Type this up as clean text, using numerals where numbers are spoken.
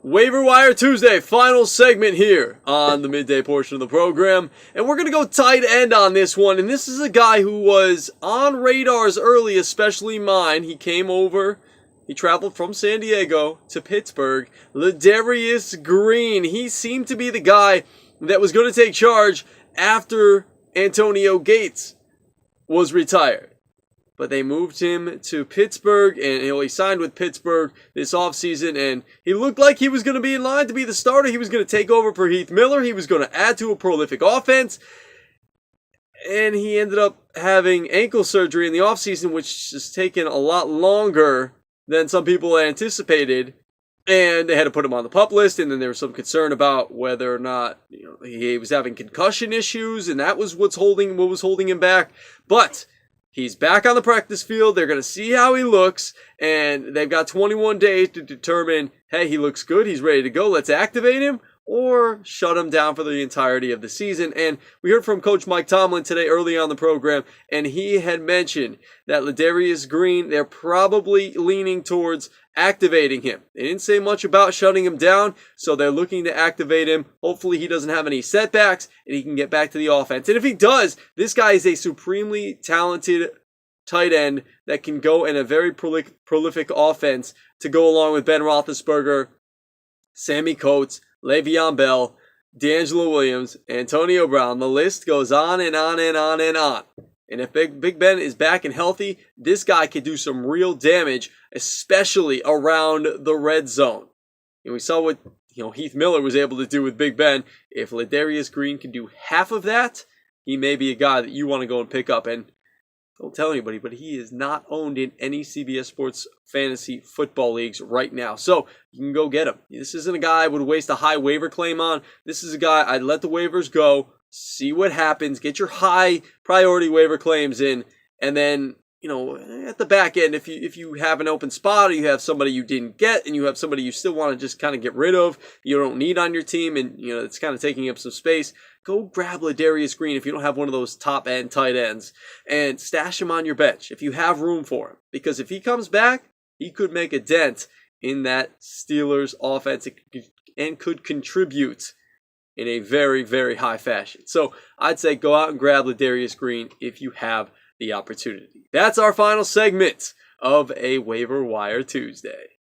Waiver Wire Tuesday, final segment here on the midday portion of the program. And we're going to go tight end on this one. And this is a guy who was on radars early, especially mine. He came over, he traveled from San Diego to Pittsburgh. Ladarius Green, he seemed to be the guy that was going to take charge after Antonio Gates was retired. But they moved him to Pittsburgh, and he signed with Pittsburgh this offseason, and he looked like he was going to be in line to be the starter. He was going to take over for Heath Miller. He was going to add to a prolific offense. And he ended up having ankle surgery in the offseason, which has taken a lot longer than some people anticipated. And they had to put him on the PUP list, and then there was some concern about whether or not he was having concussion issues, and that was what was holding him back. But he's back on the practice field. They're going to see how he looks, and they've got 21 days to determine, hey, he looks good, he's ready to go, let's activate him, or shut him down for the entirety of the season. And we heard from Coach Mike Tomlin today early on the program, and he had mentioned that Ladarius Green, they're probably leaning towards activating him. They didn't say much about shutting him down, so they're looking to activate him. Hopefully he doesn't have any setbacks and he can get back to the offense. And if he does, this guy is a supremely talented tight end that can go in a very prolific offense to go along with Ben Roethlisberger, Sammy Coates, Le'Veon Bell, D'Angelo Williams, Antonio Brown. The list goes on and on and on and on. And if Big Ben is back and healthy, this guy could do some real damage, especially around the red zone. And we saw what Heath Miller was able to do with Big Ben. If Ladarius Green can do half of that, he may be a guy that you want to go and pick up. And don't tell anybody, but he is not owned in any CBS Sports fantasy football leagues right now. So you can go get him. This isn't a guy I would waste a high waiver claim on. This is a guy I'd let the waivers go, see what happens, get your high priority waiver claims in, and then, at the back end, if you have an open spot or you have somebody you didn't get and you have somebody you still want to just kind of get rid of, you don't need on your team, and it's kind of taking up some space, go grab Ladarius Green if you don't have one of those top end tight ends and stash him on your bench if you have room for him. Because if he comes back, he could make a dent in that Steelers offense and could contribute in a very, very high fashion. So I'd say go out and grab Ladarius Green if you have the opportunity. That's our final segment of a Waiver Wire Tuesday.